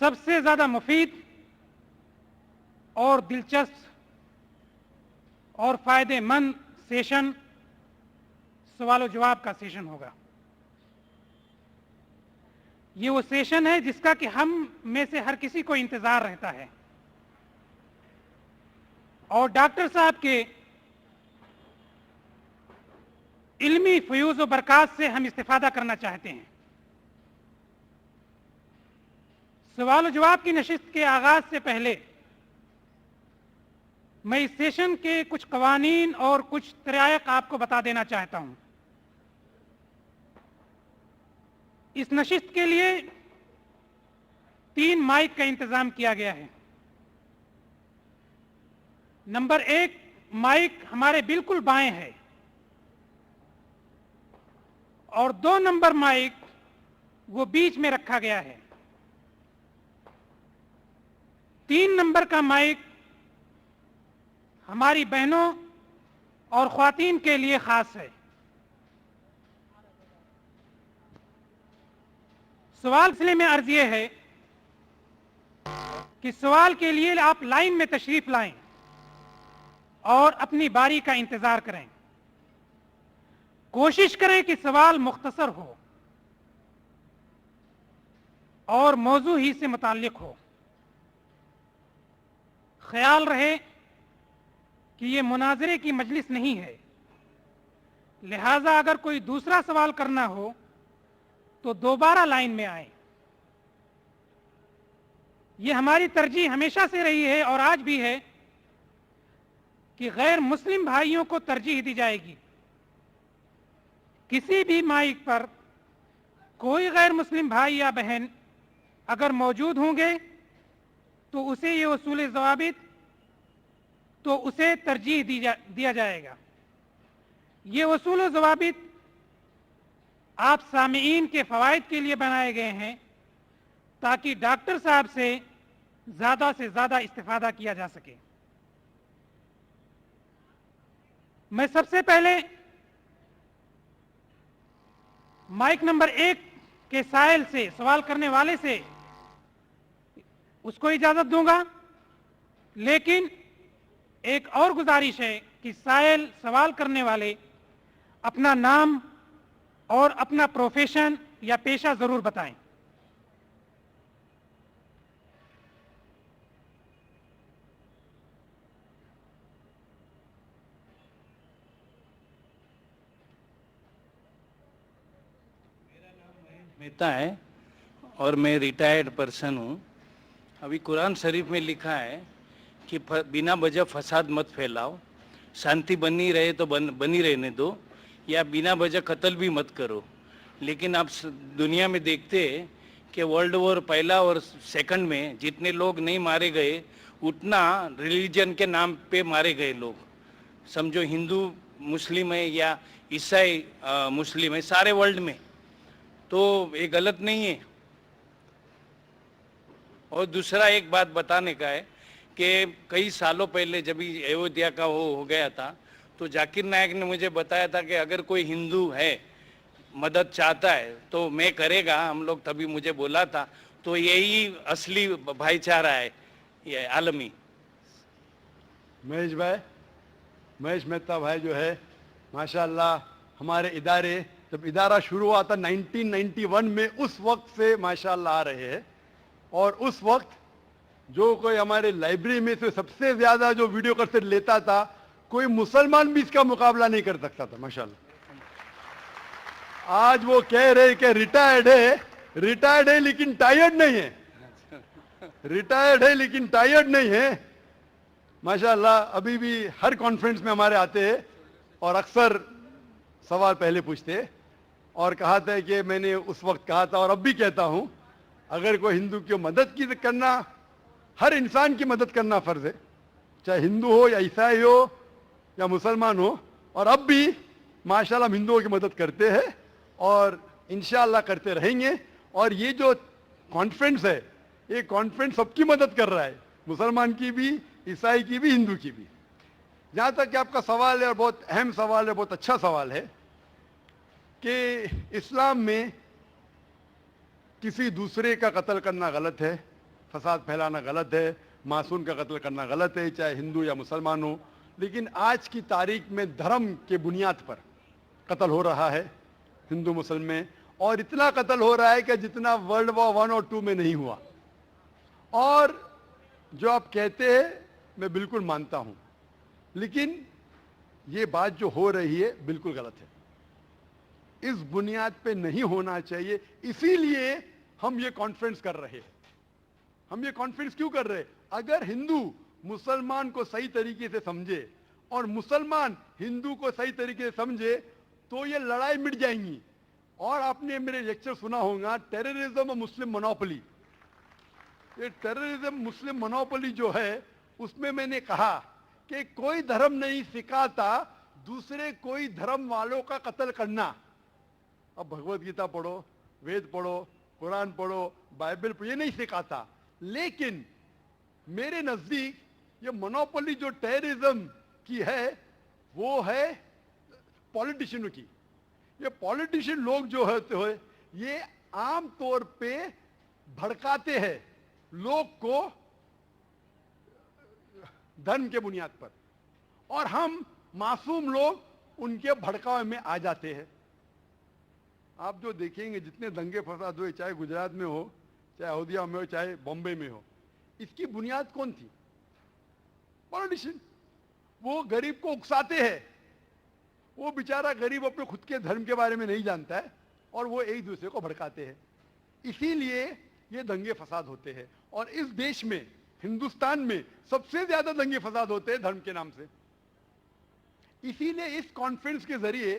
सबसे ज्यादा मुफीद और दिलचस्प और फायदेमंद सेशन सवाल जवाब का सेशन होगा। ये वो सेशन है जिसका कि हम में से हर किसी को इंतजार रहता है और डॉक्टर साहब के इल्मी फयूज व बरकत से हम इस्तिफादा करना चाहते हैं। सवाल जवाब की नशिस्त के आगाज से पहले मैं इस सेशन के कुछ कवानीन और कुछ तरायक आपको बता देना चाहता हूं। इस नशिस्त के लिए 3 माइक का इंतजाम किया गया है। नंबर 1 माइक हमारे बिल्कुल बाएं है और 2 नंबर माइक वो बीच में रखा गया है। 3 नंबर का माइक हमारी बहनों और ख्वातीन के लिए खास है। सवाल सिलसिले में अर्ज ये है कि सवाल के लिए आप लाइन में तशरीफ लाएं और अपनी बारी का इंतजार करें। कोशिश करें कि सवाल मुख्तसर हो और मौजू ही से मुताल्लिक हो। ख्याल रहे कि ये मुनाजरे की मजलिस नहीं है, लिहाजा अगर कोई दूसरा सवाल करना हो तो दोबारा लाइन में आए। ये हमारी तरजीह हमेशा से रही है और आज भी है कि गैर मुस्लिम भाइयों को तरजीह दी जाएगी। किसी भी माइक पर कोई गैर मुस्लिम भाई या बहन अगर मौजूद होंगे तो उसे ये उसूल ज़वाबित तो उसे तरजीह दिया जाएगा। ये उसूल ज़वाबित आप सामीईन के फ़वाइद के लिए बनाए गए हैं ताकि डॉक्टर साहब से ज़्यादा इस्तिफादा किया जा सके। मैं सबसे पहले माइक नंबर 1 के साइल से सवाल करने वाले से उसको इजाजत दूंगा, लेकिन एक और गुजारिश है कि साइल सवाल करने वाले अपना नाम और अपना प्रोफेशन या पेशा जरूर बताएं। मेहता है और मैं रिटायर्ड पर्सन हूँ। अभी कुरान शरीफ में लिखा है कि बिना वजह फसाद मत फैलाओ, शांति बनी रहे तो बनी रहने दो, या बिना वजह कत्ल भी मत करो। लेकिन आप दुनिया में देखते हैं कि वर्ल्ड वॉर पहला और सेकंड में जितने लोग नहीं मारे गए उतना रिलीजन के नाम पे मारे गए लोग। समझो हिंदू मुस्लिम है या ईसाई मुस्लिम है, सारे वर्ल्ड में, तो ये गलत नहीं है। और दूसरा एक बात बताने का है कि कई सालों पहले जब अयोध्या का वो हो गया था तो जाकिर नायक ने मुझे बताया था कि अगर कोई हिंदू है मदद चाहता है तो मैं करेगा हम लोग, तभी मुझे बोला था। तो यही असली भाईचारा है ये आलमी। महेश मेहता भाई जो है माशाल्लाह, हमारे इदारे जब इदारा शुरू हुआ था 1991 में, उस वक्त से माशाल्लाह आ रहे हैं। और उस वक्त जो कोई हमारे लाइब्रेरी में से सबसे ज्यादा जो वीडियो कैसेट लेता था, कोई मुसलमान भी इसका मुकाबला नहीं कर सकता था माशाल्लाह। आज वो कह रहे कि रिटायर्ड है लेकिन टायर्ड नहीं है, रिटायर्ड है लेकिन टायर्ड नहीं है माशाल्लाह। अभी भी हर कॉन्फ्रेंस में हमारे आते हैं और अक्सर सवाल पहले पूछते और कहा था कि मैंने उस वक्त कहा था और अब भी कहता हूं, अगर कोई हिंदू की मदद की करना, हर इंसान की मदद करना फर्ज है, चाहे हिंदू हो या ईसाई हो या मुसलमान हो। और अब भी माशाल्लाह हम हिंदुओं की मदद करते हैं और इंशाअल्लाह करते रहेंगे। और ये जो कॉन्फ्रेंस है, ये कॉन्फ्रेंस सबकी मदद कर रहा है, मुसलमान की भी, ईसाई की भी, हिंदू की भी। जहाँ तक कि आपका सवाल है और बहुत अहम सवाल है, बहुत अच्छा सवाल है कि इस्लाम में किसी दूसरे का कत्ल करना गलत है, फसाद फैलाना गलत है, मासूम का कत्ल करना गलत है, चाहे हिंदू या मुसलमान हो, लेकिन आज की तारीख में धर्म के बुनियाद पर कत्ल हो रहा है हिंदू मुसलमान में, और इतना कत्ल हो रहा है कि जितना वर्ल्ड वॉर 1 और 2 में नहीं हुआ। और जो आप कहते हैं मैं बिल्कुल मानता हूं, लेकिन ये बात जो हो रही है बिल्कुल गलत है, इस बुनियाद पे नहीं होना चाहिए। इसीलिए हम ये कॉन्फ्रेंस कर रहे हैं। हम ये कॉन्फ्रेंस क्यों कर रहे हैं? अगर हिंदू मुसलमान को सही तरीके से समझे और मुसलमान हिंदू को सही तरीके से समझे तो ये लड़ाई मिट जाएंगी। और आपने मेरे लेक्चर सुना होगा, टेररिज्म और मुस्लिम मोनोपोली। ये टेररिज्म मुस्लिम मोनोपोली जो है, उसमें मैंने कहा कि कोई धर्म नहीं सिखाता दूसरे कोई धर्म वालों का कत्ल करना। अब भगवत गीता पढ़ो, वेद पढ़ो, कुरान पढ़ो, बाइबल पढ़ो, ये नहीं सिखाता। लेकिन मेरे नजदीक ये मोनोपोली जो टेररिज्म की है वो है पॉलिटिशियनों की। ये पॉलिटिशियन लोग जो होते हैं ये आम तौर पे भड़काते हैं लोग को धर्म के बुनियाद पर, और हम मासूम लोग उनके भड़कावे में आ जाते हैं। आप जो देखेंगे जितने दंगे फसाद हुए, चाहे गुजरात में हो, चाहे अयोध्या में हो, चाहे बॉम्बे में हो, इसकी बुनियाद कौन थी? पॉलिटिशियन। वो गरीब को उकसाते हैं। वो बेचारा गरीब अपने खुद के धर्म के बारे में नहीं जानता है और वो एक दूसरे को भड़काते हैं। इसीलिए ये दंगे फसाद होते हैं। और इस देश में, हिंदुस्तान में सबसे ज्यादा दंगे फसाद होते हैं धर्म के नाम से। इसीलिए इस कॉन्फ्रेंस के जरिए,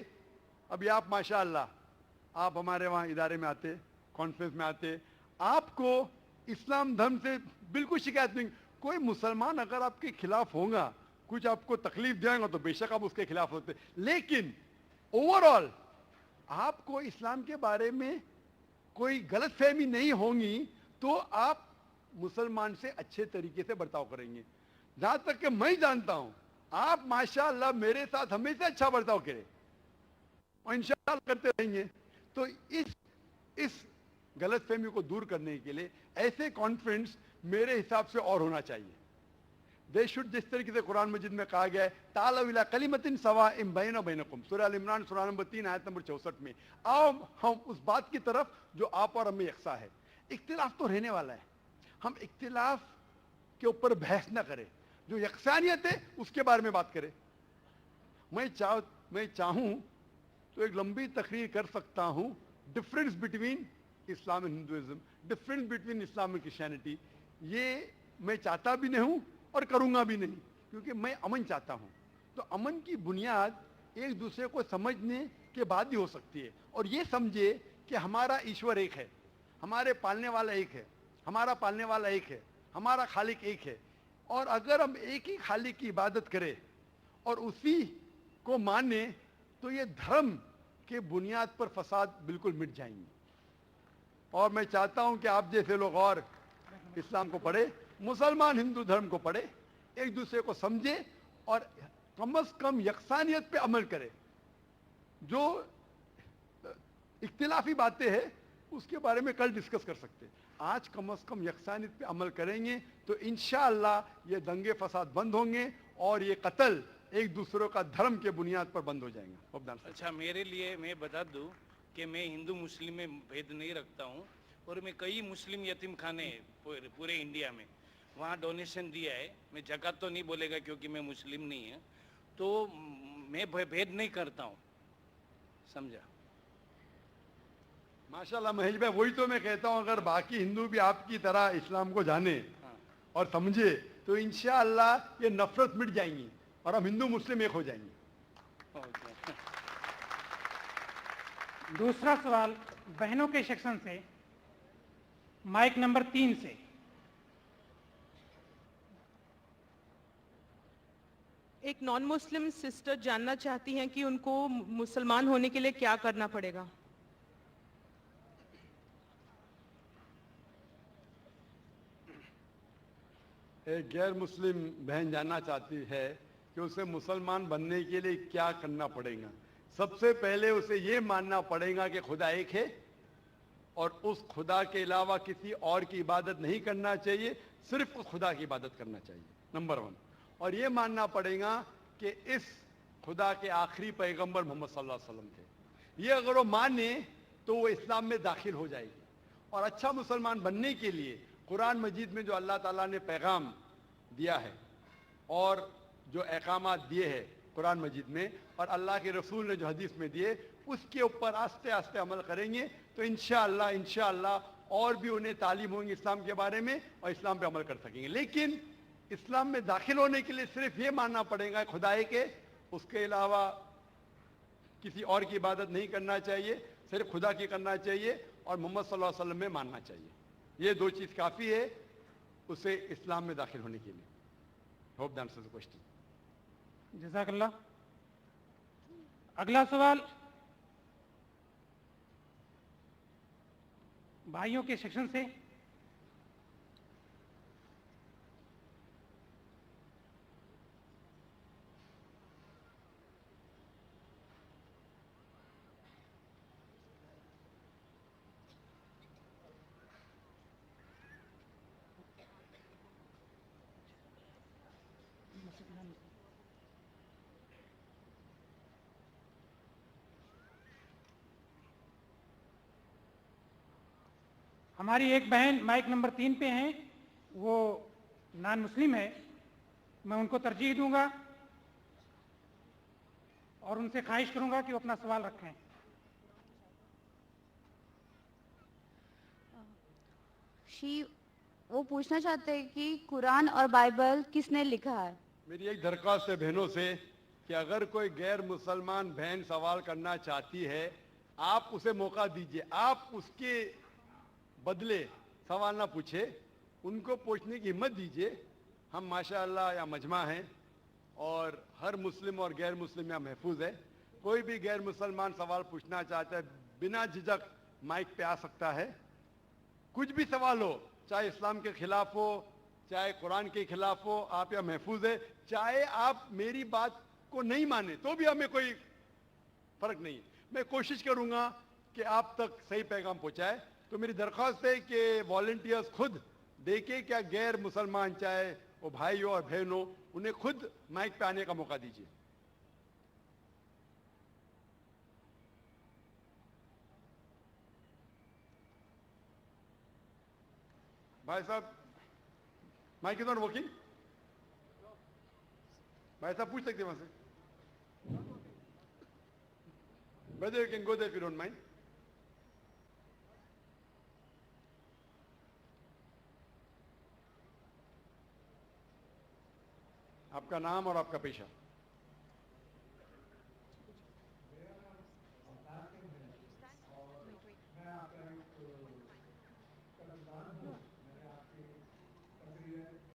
अभी आप माशाअल्लाह आप हमारे वहाँ इदारे में आते, कॉन्फ्रेंस में आते, आपको इस्लाम धर्म से बिल्कुल शिकायत नहीं। कोई मुसलमान अगर आपके खिलाफ होगा, कुछ आपको तकलीफ देगा तो बेशक आप उसके खिलाफ होते, लेकिन ओवरऑल आपको इस्लाम के बारे में कोई गलतफहमी नहीं होगी तो आप मुसलमान से अच्छे तरीके से बर्ताव करेंगे। जहां तक कि मैं जानता हूं, आप माशाअल्लाह मेरे साथ हमेशा अच्छा बर्ताव करें और इंशाअल्लाह करते रहेंगे। तो इस गलतफहमी को दूर करने के लिए ऐसे कॉन्फ्रेंस मेरे हिसाब से और होना चाहिए। दे शुड, जिस तरीके से कुरान मजीद में कहा गया है, तालव इला कलिमतिन सवाइम बैना बैनकुम, सूरह अल इमरान सूरह नंबर 3 आयत नंबर 64 में, आओ हम उस बात की तरफ जो आप और हमें यकसा है। इख्तिलाफ तो रहने वाला है, हम इख्तिलाफ के ऊपर बहस ना करें, जो यकसानियत है उसके बारे में बात करें। मैं चाहूं तो एक लंबी तकरीर कर सकता हूं, difference between Islam and Hinduism, difference between Islam and Christianity. ये मैं चाहता भी नहीं हूं और करूंगा भी नहीं, क्योंकि मैं अमन चाहता हूं। तो अमन की बुनियाद एक दूसरे को समझने के बाद ही हो सकती है। और ये समझे कि हमारा ईश्वर एक है, हमारे पालने वाला एक है, हमारा पालने वाला एक है, हमारा खालिक एक है। और अगर हम एक ही खालिक की इबादत करें और उसी को माने तो ये धर्म के बुनियाद पर फसाद बिल्कुल मिट जाएंगे। और मैं चाहता हूं कि आप जैसे लोग और इस्लाम को पढ़े, मुसलमान हिंदू धर्म को पढ़े, एक दूसरे को समझे और कम से कम यकसानियत पे अमल करे। जो इख्तिलाफी बातें हैं उसके बारे में कल डिस्कस कर सकते हैं, आज कम से कम यकसानियत पे अमल करेंगे तो इंशाअल्लाह ये दंगे फसाद बंद होंगे और ये कत्ल एक दूसरों का धर्म के बुनियाद पर बंद हो जाएगा। अच्छा, मेरे लिए मैं बता दूं कि मैं हिंदू मुस्लिम में भेद नहीं रखता हूं और मैं कई मुस्लिम यतीम खाने पूरे इंडिया में वहाँ डोनेशन दिया है। मैं ज़कात तो नहीं बोलेगा क्योंकि मैं मुस्लिम नहीं है, तो मैं भेद नहीं करता हूँ, समझा? माशाल्लाह महेश भाई, वही तो मैं कहता हूँ, अगर बाकी हिंदू भी आपकी तरह इस्लाम को जाने और समझे तो इंशाअल्लाह ये नफरत मिट जाएंगी और हम हिंदू मुस्लिम एक हो जाएंगे। दूसरा सवाल बहनों के सेक्शन से, माइक नंबर 3 से। एक नॉन मुस्लिम सिस्टर जानना चाहती हैं कि उनको मुसलमान होने के लिए क्या करना पड़ेगा। एक गैर मुस्लिम बहन जानना चाहती है कि उसे मुसलमान बनने के लिए क्या करना पड़ेगा। सबसे पहले उसे ये मानना पड़ेगा कि खुदा एक है اور اس خدا کے علاوہ کسی اور کی عبادت نہیں کرنا چاہیے, صرف اس خدا کی عبادت کرنا چاہیے, نمبر 1. اور یہ ماننا پڑے گا کہ اس خدا کے آخری پیغمبر محمد صلی اللہ علیہ وسلم تھے. یہ اگر وہ مانے تو وہ اسلام میں داخل ہو جائے گی. اور اچھا مسلمان بننے کے لیے قرآن مجید میں جو اللہ تعالیٰ نے پیغام دیا ہے اور جو احکامات دیے ہیں قرآن مجید میں, اور اللہ کے رسول نے جو حدیث میں دیے, اس کے اوپر آہستہ آہستہ عمل کریں گے تو انشاءاللہ اور بھی انہیں تعلیم ہوگی اسلام کے بارے میں, اور اسلام پہ عمل کر سکیں گے. لیکن اسلام میں داخل ہونے کے لیے صرف یہ ماننا پڑے گا خدا ہے کہ اس کے علاوہ کسی اور کی عبادت نہیں کرنا چاہیے, صرف خدا کی کرنا چاہیے, اور محمد صلی اللہ علیہ وسلم میں ماننا چاہیے. یہ 2 چیز کافی ہے اسے اسلام میں داخل ہونے کے لیے. Hope that answers the question. جزاک اللہ. اگلا سوال بھائیوں کے سیکشن سے. ہماری ایک بہن مائک نمبر 3 پہ ہیں, وہ نان مسلم ہے, میں ان کو ترجیح دوں گا اور ان سے خواہش کروں گا کہ وہ اپنا سوال رکھیں. وہ پوچھنا چاہتے ہیں کہ قرآن اور بائبل کس نے لکھا ہے؟ میری ایک درخواست ہے بہنوں سے کہ اگر کوئی غیر مسلمان بہن سوال کرنا چاہتی ہے, آپ اسے موقع دیجئے. آپ اس کے بدلے سوال نہ پوچھے, ان کو پوچھنے کی ہمت دیجئے. ہم ماشاءاللہ یا مجمع ہیں اور ہر مسلم اور غیر مسلم یہاں محفوظ ہے. کوئی بھی غیر مسلمان سوال پوچھنا چاہتا ہے بنا جھجک مائک پہ آ سکتا ہے. کچھ بھی سوال ہو, چاہے اسلام کے خلاف ہو, چاہے قرآن کے خلاف ہو, آپ یہاں محفوظ ہے. چاہے آپ میری بات کو نہیں مانیں تو بھی ہمیں کوئی فرق نہیں. میں کوشش کروں گا کہ آپ تک صحیح پیغام پہنچائے. تو میری درخواست ہے کہ والنٹیئرز خود دیکھیں کیا غیر مسلمان چاہے وہ بھائی ہو اور بہن ہو, انہیں خود مائک پہ آنے کا موقع دیجیے. بھائی صاحب مائک از ناٹ ورکنگ. بھائی صاحب پوچھ سکتے ہیں وہاں سے. Brother, you can go there if you don't mind. آپ کا نام اور آپ کا پیشہ.